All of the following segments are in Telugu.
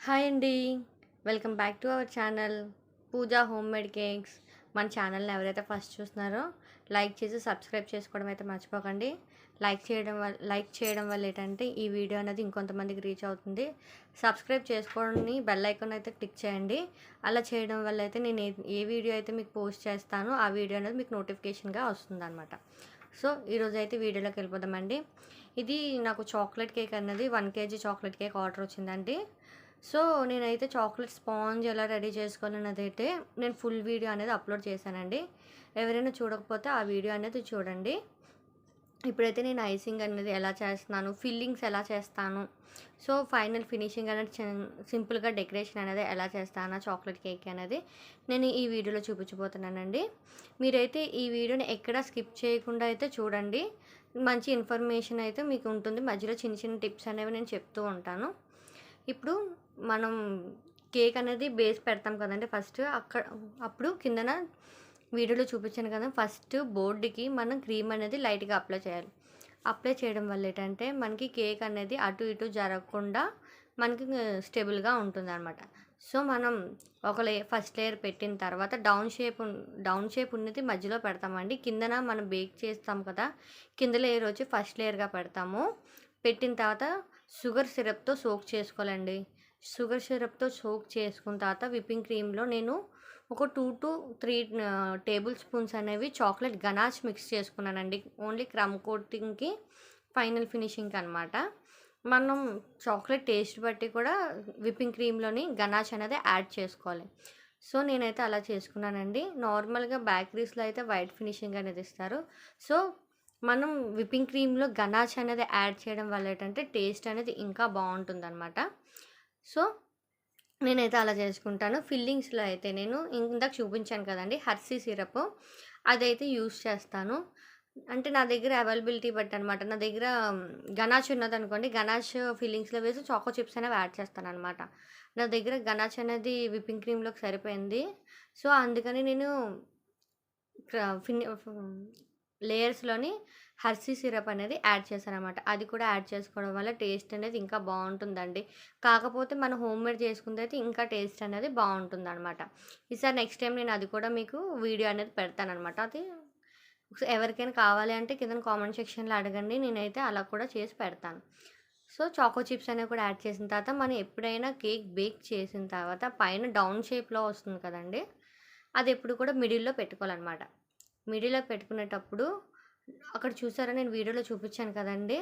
హాయ్ అండి. Welcome back to our channel Pooja homemade cakes. మన ఛానల్ని ఎవరైతే ఫస్ట్ చూస్తున్నారో లైక్ చేసి సబ్స్క్రైబ్ చేసుకోవడం అయితే మర్చిపోకండి. లైక్ చేయడం వల్ల ఏంటంటే ఈ వీడియో అనేది ఇంకొంతమందికి రీచ్ అవుతుంది. సబ్స్క్రైబ్ చేసుకొని బెల్ ఐకాన్ అయితే క్లిక్ చేయండి. అలా చేయడం వల్ల అయితే నేను ఏ వీడియో అయితే మీకు పోస్ట్ చేస్తానో ఆ వీడియో అనేది మీకు నోటిఫికేషన్గా వస్తుందన్నమాట. సో ఈరోజు అయితే వీడియోలోకి వెళ్ళిపోదామండి. ఇది నాకు చాక్లెట్ కేక్ అన్నది 1 kg చాక్లెట్ కేక్ ఆర్డర్ వచ్చిందండి. సో నేనైతే చాక్లెట్ స్పాంజ్ ఎలా రెడీ చేసుకోవాలన్నదైతే నేను ఫుల్ వీడియో అనేది అప్లోడ్ చేశానండి. ఎవరైనా చూడకపోతే ఆ వీడియో అనేది చూడండి. ఇప్పుడైతే నేను ఐసింగ్ అనేది ఎలా చేస్తున్నాను, ఫిల్లింగ్స్ ఎలా చేస్తాను, సో ఫైనల్ ఫినిషింగ్ అనేది సింపుల్గా డెకరేషన్ అనేది ఎలా చేస్తాను చాక్లెట్ కేక్ అనేది నేను ఈ వీడియోలో చూపించబోతున్నానండి. మీరైతే ఈ వీడియోని ఎక్కడ స్కిప్ చేయకుండా అయితే చూడండి. మంచి ఇన్ఫర్మేషన్ అయితే మీకు ఉంటుంది. మధ్యలో చిన్న చిన్న టిప్స్ అనేవి నేను చెప్తూ ఉంటాను. ఇప్పుడు మనం కేక్ అనేది బేస్ పెడతాం కదండి ఫస్ట్. అప్పుడు కిందన వీడియోలో చూపించాను కదా, ఫస్ట్ బోర్డుకి మనం క్రీమ్ అనేది లైట్గా అప్లై చేయాలి. అప్లై చేయడం వల్ల ఏంటంటే మనకి కేక్ అనేది అటు ఇటు జరగకుండా మనకి స్టేబుల్గా ఉంటుందన్నమాట. సో మనం ఒక ఫస్ట్ లేయర్ పెట్టిన తర్వాత డౌన్ షేప్ ఉన్నది మధ్యలో పెడతామండి. కిందన మనం బేక్ చేస్తాం కదా, కింద లేయర్ వచ్చి ఫస్ట్ లేయర్గా పెడతాము. పెట్టిన తర్వాత షుగర్ సిరప్తో సోక్ చేసుకోవాలండి. షుగర్ సిరప్తో సోక్ చేసుకున్న తర్వాత విప్పింగ్ క్రీమ్లో నేను ఒక 2 to 3 టేబుల్ స్పూన్స్ అనేవి చాక్లెట్ గనాష్ మిక్స్ చేసుకున్నానండి. ఓన్లీ క్రమ్ కోటింగ్కి, ఫైనల్ ఫినిషింగ్కి అనమాట. మనం చాక్లెట్ టేస్ట్ బట్టి కూడా విప్పింగ్ క్రీమ్లోని గనాష్ అనేది యాడ్ చేసుకోవాలి. సో నేనైతే అలా చేసుకున్నానండి. నార్మల్గా బేకరీస్లో అయితే వైట్ ఫినిషింగ్ అనేది ఇస్తారు. సో మనం విప్పింగ్ క్రీమ్లో గనాష్ అనేది యాడ్ చేయడం వల్ల ఏంటంటే టేస్ట్ అనేది ఇంకా బాగుంటుందన్నమాట. సో నేనైతే అలా చేసుకుంటాను. ఫిల్లింగ్స్లో అయితే నేను ఇందాక చూపించాను కదండి హర్సీ సిరప్, అదైతే యూస్ చేస్తాను. అంటే నా దగ్గర అవైలబిలిటీ బట్టి అనమాట. నా దగ్గర గనాష్ ఉన్నదనుకోండి, గనాష్ ఫిల్లింగ్స్లో వేసి చాకో చిప్స్ అనేవి యాడ్ చేస్తాను అనమాట. నా దగ్గర గనాష్ అనేది విప్పింగ్ క్రీమ్లోకి సరిపోయింది. సో అందుకని నేను లేయర్స్లోని హర్సీ సిరప్ అనేది యాడ్ చేశానమాట. అది కూడా యాడ్ చేసుకోవడం వల్ల టేస్ట్ అనేది ఇంకా బాగుంటుందండి. కాకపోతే మనం హోమ్మేడ్ చేసుకుందైతే ఇంకా టేస్ట్ అనేది బాగుంటుందన్నమాట. ఈసారి నెక్స్ట్ టైం నేను అది కూడా మీకు వీడియో అనేది పెడతానమాట. అది ఎవరికైనా కావాలి అంటే కింద కామెంట్ సెక్షన్లో అడగండి, నేనైతే అలా కూడా చేసి పెడతాను. సో చాకో చిప్స్ అనేవి కూడా యాడ్ చేసిన తర్వాత మనం ఎప్పుడైనా కేక్ బేక్ చేసిన తర్వాత పైన డౌన్ షేప్లో వస్తుంది కదండి, అది ఎప్పుడు కూడా మిడిల్లో పెట్టుకోవాలన్నమాట. మిడిల్లో పెట్టుకునేటప్పుడు అక్కడ చూసారా, నేను వీడియోలో చూపించాను కదండి,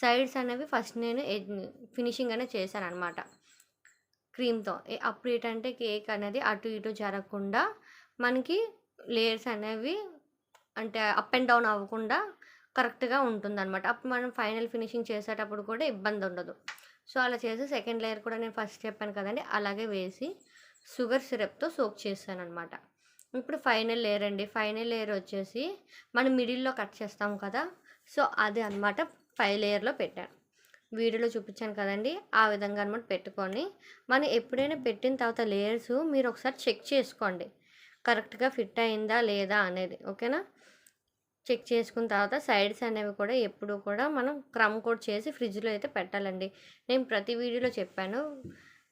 సైడ్స్ అనేవి ఫస్ట్ నేను ఫినిషింగ్ అనేది చేశాను అనమాట క్రీమ్తో. అప్పుడు ఏంటంటే కేక్ అనేది అటు ఇటు జరగకుండా మనకి లేయర్స్ అనేవి అంటే అప్ అండ్ డౌన్ అవ్వకుండా కరెక్ట్గా ఉంటుందన్నమాట. అప్పుడు మనం ఫైనల్ ఫినిషింగ్ చేసేటప్పుడు కూడా ఇబ్బంది ఉండదు. సో అలా చేసి సెకండ్ లేయర్ కూడా నేను ఫస్ట్ చెప్పాను కదండి, అలాగే వేసి షుగర్ సిరప్తో సోక్ చేశాను అనమాట. ఇప్పుడు ఫైనల్ లేయర్ అండి. ఫైనల్ లేయర్ వచ్చేసి మనం మిడిల్లో కట్ చేస్తాం కదా, సో అది అనమాట 5 లేయర్లో పెట్టాను. వీడియోలో చూపించాను కదండి, ఆ విధంగా అనమాట పెట్టుకొని మనం ఎప్పుడైనా పెట్టిన తర్వాత లేయర్స్ మీరు ఒకసారి చెక్ చేసుకోండి, కరెక్ట్గా ఫిట్ అయిందా లేదా అనేది. ఓకేనా? చెక్ చేసుకున్న తర్వాత సైడ్స్ అనేవి కూడా ఎప్పుడు కూడా మనం క్రమ్ కోట్ చేసి ఫ్రిడ్జ్లో అయితే పెట్టాలండి. నేను ప్రతి వీడియోలో చెప్పాను.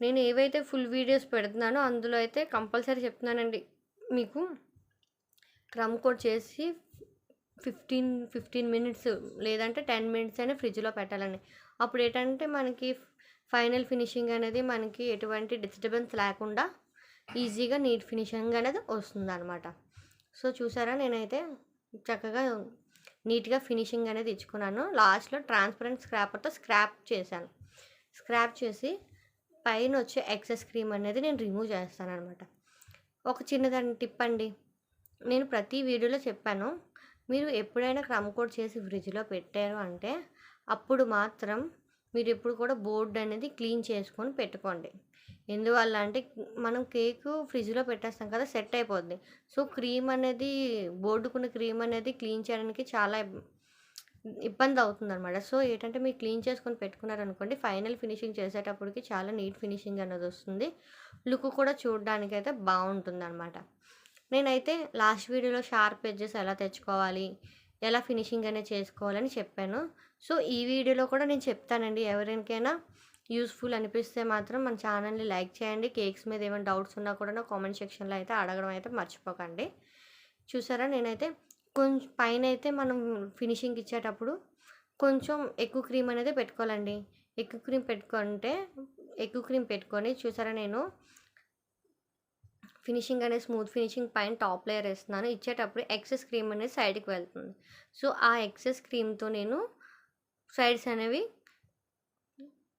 నేను ఏవైతే ఫుల్ వీడియోస్ పెడుతున్నానో అందులో అయితే కంపల్సరీ చెప్తున్నానండి మీకు, క్రమ్ కోట్ చేసి 15 మినిట్స్ లేదంటే 10 మినిట్స్ అయినా ఫ్రిడ్జ్లో పెట్టాలండి. అప్పుడు ఏంటంటే మనకి ఫైనల్ ఫినిషింగ్ అనేది మనకి ఎటువంటి డిస్టర్బెన్స్ లేకుండా ఈజీగా నీట్ ఫినిషింగ్ అనేది వస్తుందన్నమాట. సో చూసారా, నేనైతే చక్కగా నీట్గా ఫినిషింగ్ అనేది ఇచ్చుకున్నాను. లాస్ట్లో ట్రాన్స్పరెంట్ స్క్రాపర్తో స్క్రాప్ చేసి పైన వచ్చే ఎక్సెస్ క్రీమ్ అనేది నేను రిమూవ్ చేస్తాను అనమాట. ఒక చిన్నదాని టిప్ అండి, నేను ప్రతి వీడియోలో చెప్పాను, మీరు ఎప్పుడైనా క్రమ్ కోట్ చేసి ఫ్రిడ్జ్లో పెట్టారు అంటే అప్పుడు మాత్రం మీరు ఎప్పుడు కూడా బోర్డు అనేది క్లీన్ చేసుకొని పెట్టుకోండి. ఎందువల్ల అంటే మనం కేకు ఫ్రిడ్జ్లో పెట్టేస్తాం కదా, సెట్ అయిపోద్ది. సో క్రీమ్ అనేది, బోర్డుకున్న క్రీమ్ అనేది క్లీన్ చేయడానికి చాలా ఇబ్బంది అవుతుందన్నమాట. సో ఏంటంటే మీరు క్లీన్ చేసుకొని పెట్టుకున్నారనుకోండి, ఫైనల్ ఫినిషింగ్ చేసేటప్పటికి చాలా నీట్ ఫినిషింగ్ అనేది వస్తుంది. లుక్ కూడా చూడడానికి అయితే బాగుంటుందన్నమాట. నేనైతే లాస్ట్ వీడియోలో షార్ప్ ఎడ్జెస్ ఎలా తెచ్చుకోవాలి, ఎలా ఫినిషింగ్ అనేది చేసుకోవాలని చెప్పాను. సో ఈ వీడియోలో కూడా నేను చెప్తానండి. ఎవరికైనా యూస్‌ఫుల్ అనిపిస్తే మాత్రం మన ఛానల్‌ని లైక్ చేయండి. కేక్స్ మీద ఏమైనా డౌట్స్ ఉన్నా కూడా నా కామెంట్ సెక్షన్‌లో అయితే అడగడం అయితే మర్చిపోకండి. చూసారా నేనైతే పైనైతే మనం ఫినిషింగ్ ఇచ్చేటప్పుడు కొంచెం ఎక్కువ క్రీమ్ అనేది పెట్టుకోవాలండి. ఎక్కువ క్రీమ్ పెట్టుకొని చూసారా నేను ఫినిషింగ్ అనేది స్మూత్ ఫినిషింగ్ పైన టాప్ లేయర్ ఏస్తున్నాను. ఇచ్చేటప్పుడు ఎక్సెస్ క్రీమ్ అనేది సైడ్‌కి వెళ్తుంది. సో, ఆ ఎక్సెస్ క్రీమ్‌తో నేను సైడ్స్ అనేవి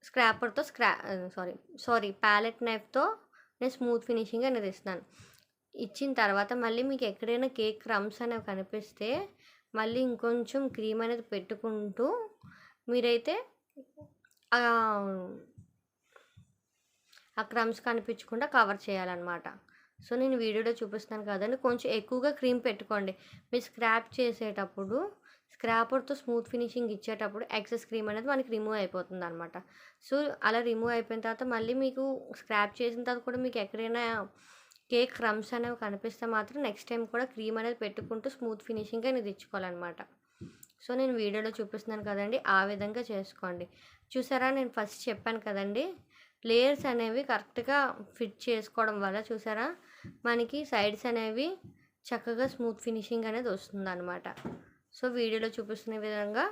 స్క్రాపర్‌తో ప్యాలెట్ నైఫ్‌తో నేను స్మూత్ ఫినిషింగ్ అనేది ఇస్తున్నాను. ఇచ్చిన తర్వాత మళ్ళీ మీకు ఎక్కడైనా కేక్ క్రమ్స్ అనేవి కనిపిస్తే మళ్ళీ ఇంకొంచెం క్రీమ్ అనేది పెట్టుకుంటూ మీరైతే ఆ క్రమ్స్ కనిపించకుండా కవర్ చేయాలన్నమాట. సో, నేను వీడియోలో చూపిస్తున్నాను కదండీ! కొంచెం ఎక్కువగా క్రీమ్ పెట్టుకోండి. మీరు స్క్రాప్ చేసేటప్పుడు స్క్రాపర్‌తో స్మూత్ ఫినిషింగ్ ఇచ్చేటప్పుడు ఎక్సెస్ క్రీమ్ అనేది మనకి రిమూవ్ అయిపోతుందనమాట. సో, అలా రిమూవ్ అయిపోయిన తర్వాత మళ్ళీ మీకు స్క్రాప్ చేసిన తర్వాత కూడా మీకు ఎక్కడైనా కేక్ క్రమ్స్ అనేవి కనిపిస్తే మాత్రం నెక్స్ట్ టైం కూడా క్రీమ్ అనేది పెట్టుకుంటూ స్మూత్ ఫినిషింగ్ అనేది ఇచ్చుకోవాలన్నమాట. సో, నేను వీడియోలో చూపిస్తున్నాను కదండీ! ఆ విధంగా చేసుకోండి. చూసారా నేను ఫస్ట్ చెప్పాను కదండీ! లేయర్స్ అనేవి కరెక్ట్‌గా ఫిట్ చేసుకోవడం వల్ల చూసారా మనకి సైడ్స్ అనేవి చక్కగా స్మూత్ ఫినిషింగ్ అనేది వస్తుందన్నమాట. సో, వీడియోలో చూపిస్తున్న విధంగా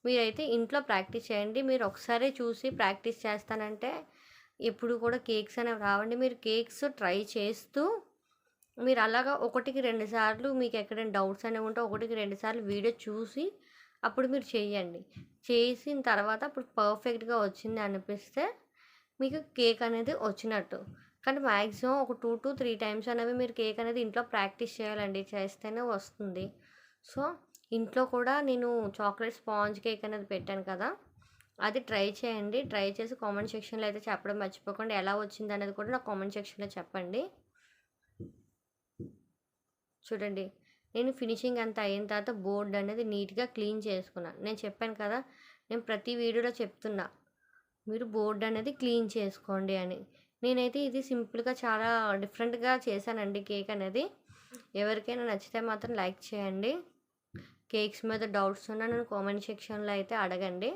మీరైతే ఇంట్లో ప్రాక్టీస్ చేయండి. మీరు ఒకసారి చూసి ప్రాక్టీస్ చేస్తానంటే ఎప్పుడు కూడా కేక్స్ అనేవి రావండి. మీరు కేక్స్ ట్రై చేస్తూ మీరు అలాగా 1కి 2 సార్లు మీకు ఎక్కడైనా డౌట్స్ అనేవి ఉంటే 1కి 2 సార్లు వీడియో చూసి అప్పుడు మీరు చేయండి. చేసిన తర్వాత అప్పుడు పర్ఫెక్ట్‌గా వచ్చింది అనిపిస్తే మీకు కేక్ అనేది వచ్చినట్టు. కానీ మ్యాక్సిమం ఒక 2-3 టైమ్స్ అనేవి మీరు కేక్ అనేది ఇంట్లో ప్రాక్టీస్ చేయాలండి. చేస్తేనే వస్తుంది. సో, ఇంట్లో కూడా నేను చాక్లెట్ స్పాంజ్ కేక్ అనేది పెట్టాను కదా! అది ట్రై చేయండి. ట్రై చేసి కామెంట్ సెక్షన్‌లో అయితే చెప్పడం మర్చిపోకండి. ఎలా వచ్చిందనేది కూడా నాకు కామెంట్ సెక్షన్‌లో చెప్పండి. చూడండి నేను ఫినిషింగ్ అంతా అయిన తర్వాత బోర్డ్ అనేది నీట్‌గా క్లీన్ చేసుకున్నాను. నేను చెప్పాను కదా! నేను ప్రతి వీడియోలో చెప్తున్నా. మీరు బోర్డ్ అనేది క్లీన్ చేసుకోండి అని. నేనైతే ఇది సింపుల్‌గా చాలా డిఫరెంట్‌గా చేశానండి కేక్ అనేది. ఎవరికైనా నచ్చితే మాత్రం లైక్ చేయండి. కేక్స్ మీద డౌట్స్ ఉన్నా నన్ను కామెంట్ సెక్షన్‌లో అయితే అడగండి.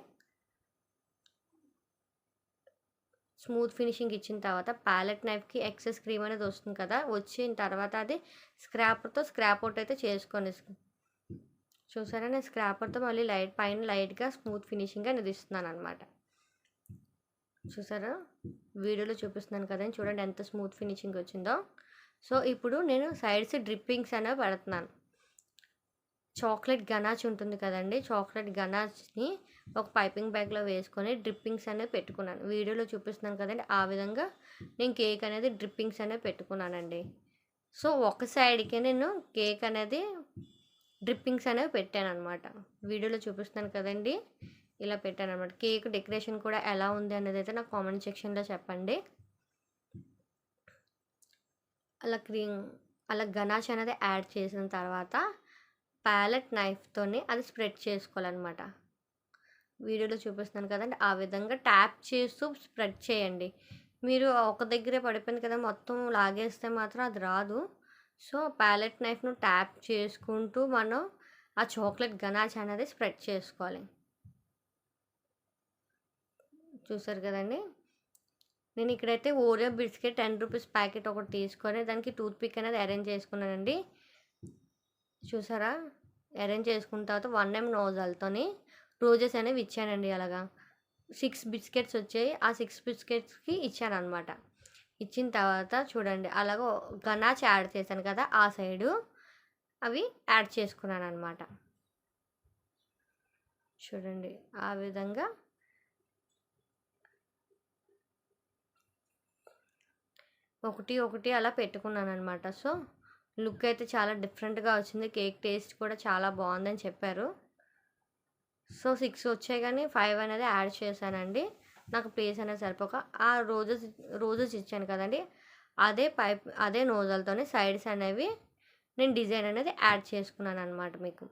స్మూత్ ఫినిషింగ్ ఇచ్చిన తర్వాత ప్యాలెట్ నైఫ్‌కి ఎక్సెస్ క్రీమ్ అనేది వస్తుంది కదా! వచ్చిన తర్వాత అది స్క్రాపర్‌తో స్క్రాప్ అవుట్ అయితే చేసుకోండి. చూసారా నేను స్క్రాపర్‌తో మళ్ళీ పైన లైట్‌గా స్మూత్ ఫినిషింగ్ అనేది ఇస్తున్నానన్నమాట. చూసారా వీడియోలో చూపిస్తున్నాను కదండీ! చూడండి ఎంత స్మూత్ ఫినిషింగ్ వచ్చిందో. సో, ఇప్పుడు నేను సైడ్స్ డ్రిప్పింగ్స్ అనేవి పెడుతున్నాను. చాక్లెట్ గనాచ్ ఉంటుంది కదండీ! చాక్లెట్ గనాచ్‌ని ఒక పైపింగ్ బ్యాగ్‌లో వేసుకొని డ్రిప్పింగ్స్ అనేవి పెట్టుకున్నాను. వీడియోలో చూపిస్తున్నాను కదండీ! ఆ విధంగా నేను కేక్ అనేది డ్రిప్పింగ్స్ అనేవి పెట్టుకున్నానండి. సో, ఒక సైడ్‌కే నేను కేక్ అనేది డ్రిప్పింగ్స్ అనేవి పెట్టానన్నమాట. వీడియోలో చూపిస్తున్నాను కదండీ! ఇలా పెట్టానన్నమాట. కేక్ డెకరేషన్ కూడా ఎలా ఉంది అనేది అయితే నాకు కామెంట్ సెక్షన్‌లో చెప్పండి. అలా గనాష్ అనేది యాడ్ చేసిన తర్వాత ప్యాలెట్ నైఫ్‌తోని అది స్ప్రెడ్ చేసుకోవాలన్నమాట. వీడియోలో చూపిస్తున్నాను కదండీ! ఆ విధంగా ట్యాప్ చేస్తూ స్ప్రెడ్ చేయండి. మీరు ఒక దగ్గరే పడిపోయింది కదా! మొత్తం లాగేస్తే మాత్రం అది రాదు. సో, ప్యాలెట్ నైఫ్‌ను ట్యాప్ చేసుకుంటూ మనం ఆ చాక్లెట్ గనాష్ అనేది స్ప్రెడ్ చేసుకోవాలి. చూసారు కదండీ! నేను ఇక్కడైతే ఓరియో బిస్కెట్ 10 రూపీస్ ప్యాకెట్ ఒకటి తీసుకొని దానికి టూత్ పిక్ అనేది అరేంజ్ చేసుకున్నానండి. చూసారా అరేంజ్ చేసుకున్న తర్వాత 1 M నోజల్‌తోని రోజెస్ అనేవి ఇచ్చానండి అలాగా. 6 బిస్కెట్స్ వచ్చాయి. ఆ 6 బిస్కెట్స్‌కి ఇచ్చాననమాట. ఇచ్చిన తర్వాత చూడండి అలాగ గనాచ్ యాడ్ చేశాను కదా! ఆ సైడు అవి యాడ్ చేసుకున్నాననమాట. చూడండి ఆ విధంగా ఒకటి అలా పెట్టుకున్నాననమాట. సో, లుక్ అయితే చాలా డిఫరెంట్‌గా వచ్చింది. కేక్ టేస్ట్ కూడా చాలా బాగుందని చెప్పారు. సో, 6 వచ్చాయి కానీ 5 అనేది యాడ్ చేశానండి. నాకు ప్లేస్ అనేది సరిపోక ఆ రోజెస్ ఇచ్చాను కదండీ! అదే నోజల్‌తోని సైడ్స్ అనేవి నేను డిజైన్ అనేది యాడ్ చేసుకున్నాననమాట మీకు.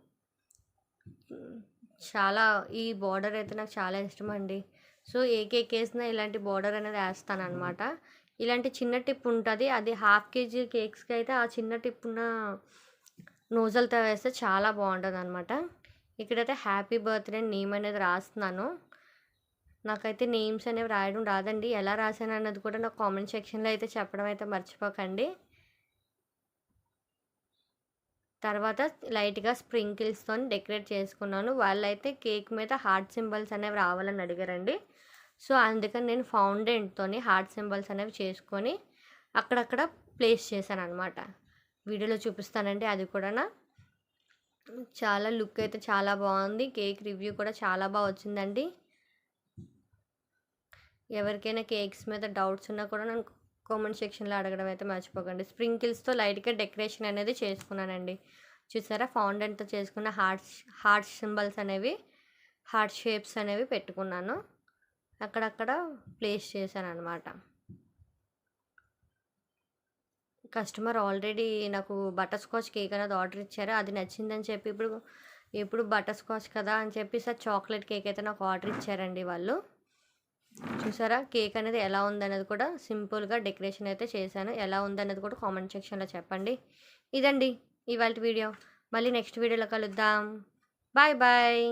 చాలా ఈ బార్డర్ అయితే నాకు చాలా ఇష్టమండి. సో, ఏ కేక్ ఏసినా ఇలాంటి బార్డర్ అనేది ఏస్తాననమాట. ఇలాంటి చిన్న టిప్ ఉంటది. అది హాఫ్ కేజీ కేక్స్‌కి అయితే ఆ చిన్న టిప్ ఉన్న నోజల్‌తో వేస్తే చాలా బాగుంటదనమాట. ఇక్కడైతే హ్యాపీ బర్త్‌డే నేమ్ అనేది రాస్తున్నాను. నాకైతే నేమ్స్ అనేవి రాయడం రాదండి. ఎలా రాసానన్నది కూడా నాకు కామెంట్ సెక్షన్‌లో అయితే చెప్పడం అయితే మర్చిపోకండి. తర్వాత లైట్‌గా స్ప్రింకిల్స్‌తోని డెకరేట్ చేసుకున్నాను. వాళ్ళైతే కేక్ మీద హార్ట్ సింబల్స్ అనేవి రావాలని అడిగారండి. సో, అందుకని నేను ఫౌండెంట్‌తోని హార్ట్ సింబల్స్ అనేవి చేసుకొని అక్కడక్కడ ప్లేస్ చేశాననమాట. వీడియోలో చూపిస్తానండి అది కూడానా. చాలా లుక్ అయితే చాలా బాగుంది. కేక్ రివ్యూ కూడా చాలా బాగా వచ్చిందండి. ఎవరికైనా కేక్స్ మీద డౌట్స్ ఉన్నా కూడా నన్ను కామెంట్ సెక్షన్‌లో అడగడం అయితే మర్చిపోకండి. స్ప్రింకిల్స్‌తో లైట్‌గా డెకరేషన్ అనేది చేసుకున్నానండి. చూసారా ఫౌండెంట్‌తో చేసుకున్న హార్ట్ సింబల్స్ అనేవి, హార్ట్ షేప్స్ అనేవి పెట్టుకున్నాను. అక్కడక్కడ ప్లేస్ చేశాననమాట. కస్టమర్ ఆల్రెడీ నాకు బటర్ స్కాచ్ కేక్ అనేది ఆర్డర్ ఇచ్చారు. అది నచ్చిందని చెప్పి ఎప్పుడు బటర్ స్కాచ్ కదా అని చెప్పి ఈసారి చాక్లెట్ కేక్ అయితే నాకు ఆర్డర్ ఇచ్చారండి వాళ్ళు. చూసారా కేక్ అనేది ఎలా ఉందనేది కూడా సింపుల్‌గా డెకరేషన్ అయితే చేశాను. ఎలా ఉందనేది కూడా కామెంట్ సెక్షన్‌లో చెప్పండి. ఇదండి ఇవాల్టి వీడియో. మళ్ళీ నెక్స్ట్ వీడియోలో కలుద్దాం. Bye bye.